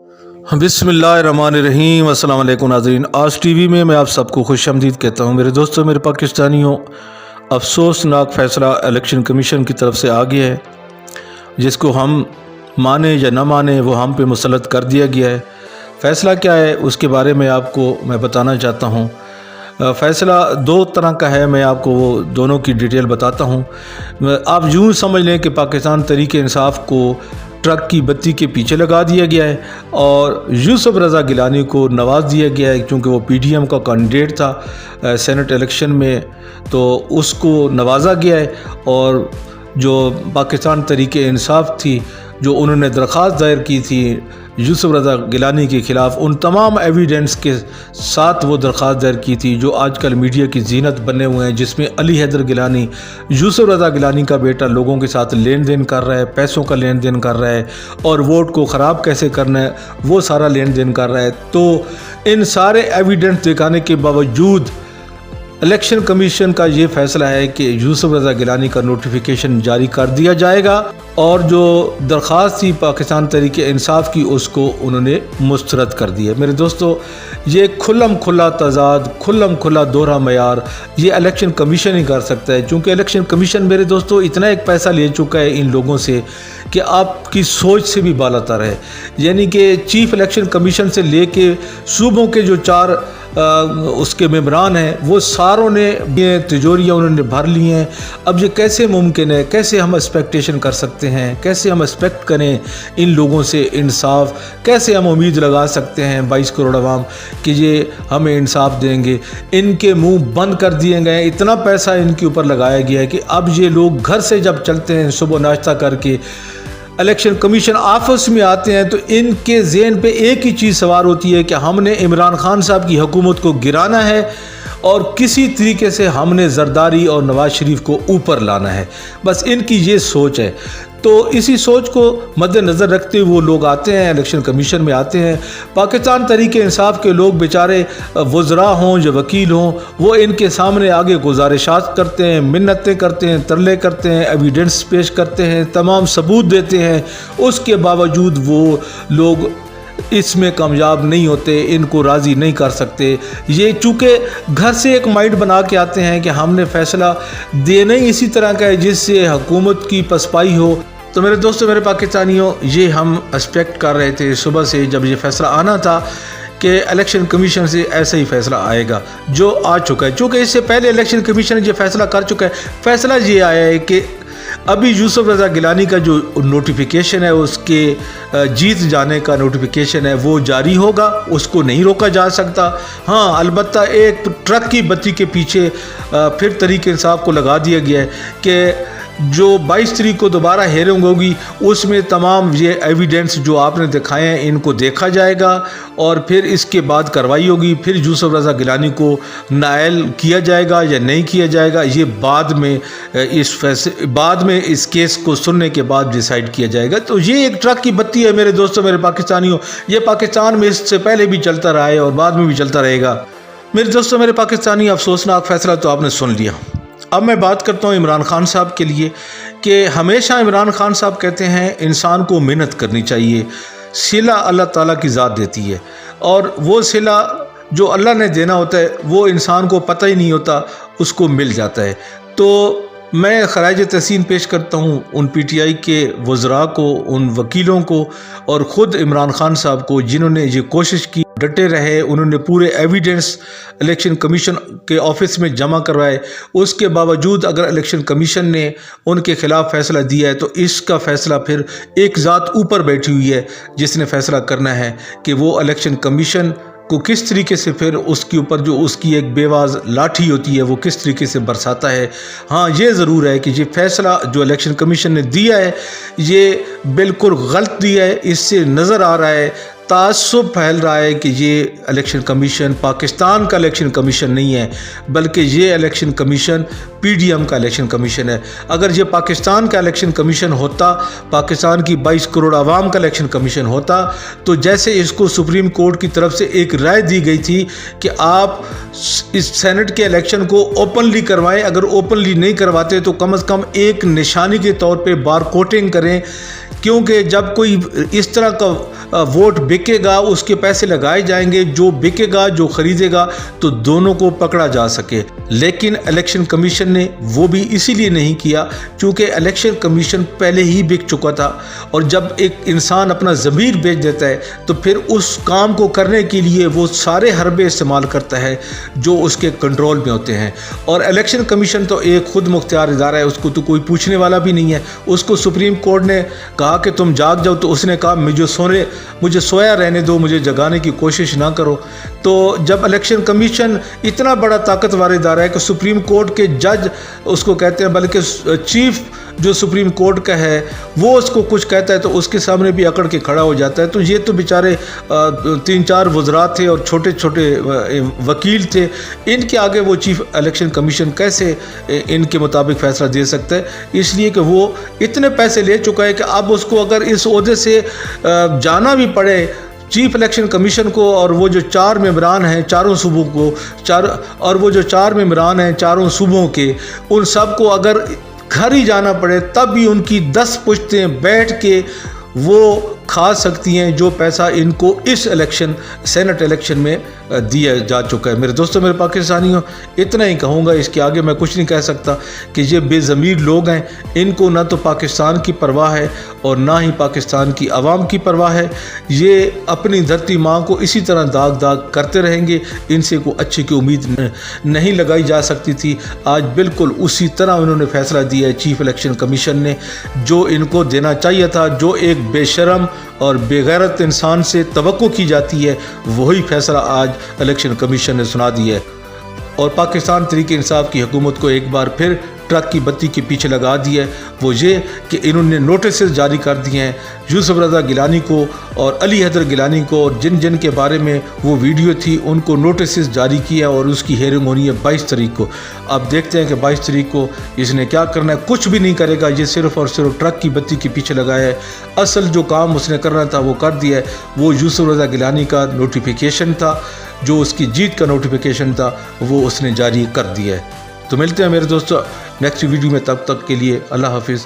बिस्मिल्लाहिर्रहमानिर्रहीम। अस्सलाम वालेकुम नाज़रीन। आज टीवी में मैं आप सबको खुश आमदीद कहता हूँ। मेरे दोस्तों, मेरे पाकिस्तानियों, अफसोसनाक फ़ैसला इलेक्शन कमीशन की तरफ से आ गया है, जिसको हम माने या ना माने वो हम पे मुसल्लत कर दिया गया है। फ़ैसला क्या है उसके बारे में आपको मैं बताना चाहता हूँ। फ़ैसला दो तरह का है, मैं आपको वो दोनों की डिटेल बताता हूँ। आप यूँ समझ लें कि पाकिस्तान तहरीक इंसाफ को ट्रक की बत्ती के पीछे लगा दिया गया है और यूसुफ रज़ा गिलानी को नवाज दिया गया है, क्योंकि वो पीडीएम का कैंडिडेट था सेनेट इलेक्शन में, तो उसको नवाजा गया है। और जो पाकिस्तान तहरीक इंसाफ थी, जो उन्होंने दरख्वास्त दायर की थी यूसुफ रज़ा गिलानी के ख़िलाफ़, उन तमाम एविडेंस के साथ वो दरख्वास्त दायर की थी जो आजकल मीडिया की जीनत बने हुए हैं, जिसमें अली हैदर गिलानी, यूसुफ रज़ा गिलानी का बेटा, लोगों के साथ लेन देन कर रहा है, पैसों का लेन देन कर रहा है और वोट को ख़राब कैसे करना है वो सारा लेन देन कर रहा है। तो इन सारे एविडेंस दिखाने के बावजूद इलेक्शन कमीशन का ये फ़ैसला है कि यूसुफ रज़ा गिलानी का नोटिफिकेशन जारी कर दिया जाएगा और जो दरख्वास्त थी पाकिस्तान तहरीक इंसाफ की, उसको उन्होंने मुस्तरद कर दिया। मेरे दोस्तों, ये खुल्लम खुल्ला तज़ाद, खुल्लम खुल्ला दोहरा मयार ये इलेक्शन कमीशन ही कर सकता है, क्योंकि इलेक्शन कमीशन मेरे दोस्तों इतना एक पैसा ले चुका है इन लोगों से कि आपकी सोच से भी बालातर है। यानी कि चीफ इलेक्शन कमीशन से लेके सूबों के जो चार उसके मेंबरान हैं, वो सारों ने ये तिजोरियाँ उन्होंने भर ली हैं। अब ये कैसे मुमकिन है, कैसे हम एक्सपेक्टेशन कर सकते हैं, कैसे हम एक्सपेक्ट करें इन लोगों से इंसाफ, कैसे हम उम्मीद लगा सकते हैं 22 करोड़ अवाम कि ये हमें इंसाफ देंगे। इनके मुंह बंद कर दिए गए, इतना पैसा इनके ऊपर लगाया गया है कि अब ये लोग घर से जब चलते हैं सुबह नाश्ता करके इलेक्शन कमीशन ऑफिस में आते हैं, तो इनके ज़हन पे एक ही चीज़ सवार होती है कि हमने इमरान खान साहब की हुकूमत को गिराना है और किसी तरीके से हमने जरदारी और नवाज शरीफ को ऊपर लाना है। बस इनकी ये सोच है। तो इसी सोच को मद्देनज़र रखते हुए वो लोग आते हैं, इलेक्शन कमीशन में आते हैं। पाकिस्तान तहरीक इंसाफ के लोग बेचारे वज़रा हों या वकील हों, वो इनके सामने आगे गुजारिशात करते हैं, मिन्नतें करते हैं, तरले करते हैं, एविडेंस पेश करते हैं, तमाम सबूत देते हैं। उसके बावजूद वो लोग इसमें कामयाब नहीं होते, इनको राज़ी नहीं कर सकते। ये चूँकि घर से एक माइंड बना के आते हैं कि हमने फ़ैसला देना ही इसी तरह का है जिससे हुकूमत की पसपाई हो। तो मेरे दोस्तों, मेरे पाकिस्तानियों, ये हम एक्सपेक्ट कर रहे थे सुबह से जब ये फ़ैसला आना था कि इलेक्शन कमीशन से ऐसा ही फ़ैसला आएगा, जो आ चुका है। चूँकि इससे पहले इलेक्शन कमीशन ये फ़ैसला कर चुका है। फ़ैसला ये आया है कि अभी यूसुफ रज़ा गिलानी का जो नोटिफिकेशन है, उसके जीत जाने का नोटिफिकेशन है, वो जारी होगा, उसको नहीं रोका जा सकता। हाँ, अलबत्ता एक ट्रक की बत्ती के पीछे फिर तहरीक इंसाफ को लगा दिया गया है कि जो 22 तारीख को दोबारा हेयरिंग होगी, उसमें तमाम ये एविडेंस जो आपने दिखाए हैं इनको देखा जाएगा और फिर इसके बाद कार्रवाई होगी। फिर यूसुफ रज़ा गिलानी को नायल किया जाएगा या नहीं किया जाएगा, ये बाद में इस केस को सुनने के बाद डिसाइड किया जाएगा। तो ये एक ट्रक की बत्ती है मेरे दोस्तों, मेरे पाकिस्तानियों। ये पाकिस्तान में इससे पहले भी चलता रहा है और बाद में भी चलता रहेगा। मेरे दोस्तों, मेरे पाकिस्तानी, अफसोसनाक फ़ैसला तो आपने सुन लिया। अब मैं बात करता हूँ इमरान खान साहब के लिए कि हमेशा इमरान खान साहब कहते हैं इंसान को मेहनत करनी चाहिए, सिला अल्लाह ताला की ज़ात देती है और वो सिला जो अल्लाह ने देना होता है वो इंसान को पता ही नहीं होता, उसको मिल जाता है। तो मैं खराज तहसीन पेश करता हूँ उन पीटीआई के वज़रा को, उन वकीलों को और ख़ुद इमरान खान साहब को, जिन्होंने ये कोशिश की, डटे रहे, उन्होंने पूरे एविडेंस इलेक्शन कमीशन के ऑफिस में जमा करवाए। उसके बावजूद अगर इलेक्शन कमीशन ने उनके ख़िलाफ़ फ़ैसला दिया है तो इसका फ़ैसला फिर एक ज़ात ऊपर बैठी हुई है जिसने फ़ैसला करना है कि वो इलेक्शन कमीशन को किस तरीके से फिर उसके ऊपर जो उसकी एक बेवाज लाठी होती है वो किस तरीके से बरसाता है। हाँ, ये ज़रूर है कि ये फ़ैसला जो इलेक्शन कमीशन ने दिया है ये बिल्कुल गलत दिया है। इससे नज़र आ रहा है, तासुब फैल रहा है कि ये इलेक्शन कमीशन पाकिस्तान का इलेक्शन कमीशन नहीं है, बल्कि ये इलेक्शन कमीशन पीडीएम का इलेक्शन कमीशन है। अगर ये पाकिस्तान का इलेक्शन कमीशन होता, पाकिस्तान की 22 करोड़ आवाम का इलेक्शन कमीशन होता, तो जैसे इसको सुप्रीम कोर्ट की तरफ से एक राय दी गई थी कि आप इस सेनेट के इलेक्शन को ओपनली करवाएं, अगर ओपनली नहीं करवाते तो कम से कम एक निशानी के तौर पे बार कोटिंग करें क्योंकि जब कोई इस तरह का वोट बिकेगा, उसके पैसे लगाए जाएंगे, जो बिकेगा, जो खरीदेगा, तो दोनों को पकड़ा जा सके। लेकिन इलेक्शन कमीशन ने वो भी इसीलिए नहीं किया क्योंकि इलेक्शन कमीशन पहले ही बिक चुका था, और जब एक इंसान अपना ज़मीर बेच देता है तो फिर उस काम को करने के लिए वो सारे हरबे इस्तेमाल करता है जो उसके कंट्रोल में होते हैं। और इलेक्शन कमीशन तो एक खुद मुख्तियार इदारा है, उसको तो कोई पूछने वाला भी नहीं है। उसको सुप्रीम कोर्ट ने कहा कि तुम जाग जाओ, तो उसने कहा मुझे सोया रहने दो, मुझे जगाने की कोशिश ना करो। तो जब इलेक्शन कमीशन इतना बड़ा ताकतवर इदारा है कि सुप्रीम कोर्ट के जज उसको कहते हैं, बल्कि चीफ जो सुप्रीम कोर्ट का है वो उसको कुछ कहता है तो उसके सामने भी अकड़ के खड़ा हो जाता है। तो ये तो बेचारे 3-4 वज़रा थे और छोटे छोटे वकील थे, इनके आगे वो चीफ इलेक्शन कमीशन कैसे इनके मुताबिक फ़ैसला दे सकता है? इसलिए कि वो इतने पैसे ले चुका है कि अब उसको अगर इस ओहदे से जाना भी पड़े चीफ इलेक्शन कमीशन को, और वो जो 4 मेंबरान हैं चारों सूबों के, उन सब को अगर घर ही जाना पड़े तब भी उनकी 10 पुश्तें बैठ के वो खा सकती हैं जो पैसा इनको इस सेनेट इलेक्शन में दिया जा चुका है। मेरे दोस्तों, मेरे पाकिस्तानियों, इतना ही कहूँगा, इसके आगे मैं कुछ नहीं कह सकता कि ये बेज़मीर लोग हैं, इनको ना तो पाकिस्तान की परवाह है और ना ही पाकिस्तान की आवाम की परवाह है। ये अपनी धरती माँ को इसी तरह दाग करते रहेंगे, इनसे कोई अच्छी की उम्मीद नहीं लगाई जा सकती थी। आज बिल्कुल उसी तरह उन्होंने फ़ैसला दिया है चीफ इलेक्शन कमीशन ने, जो इनको देना चाहिए था, जो एक बेशरम और बेगैरत इंसान से तवक्को की जाती है, वही फ़ैसला आज इलेक्शन कमीशन ने सुना दिया है। और पाकिस्तान तहरीक इंसाफ की हुकूमत को एक बार फिर ट्रक की बत्ती के पीछे लगा दिया है। वो ये कि इन्होंने नोटिस जारी कर दिए हैं यूसुफ रज़ा गिलानी को और अली हैदर गिलानी को, और जिन के बारे में वो वीडियो थी उनको नोटिस जारी किया, और उसकी हेयरिंग होनी है 22 तारीख को। अब देखते हैं कि 22 तारीख को इसने क्या करना है। कुछ भी नहीं करेगा, ये सिर्फ़ और सिर्फ ट्रक की बत्ती के पीछे लगाया है। असल जो काम उसने करना था वो कर दिया है। वो यूसुफ रज़ा गिलानी का नोटिफिकेशन था, जो उसकी जीत का नोटिफिकेशन था, वो उसने जारी कर दिया है। तो मिलते हैं मेरे दोस्तों नेक्स्ट वीडियो में, तब तक के लिए अल्लाह हाफिज़।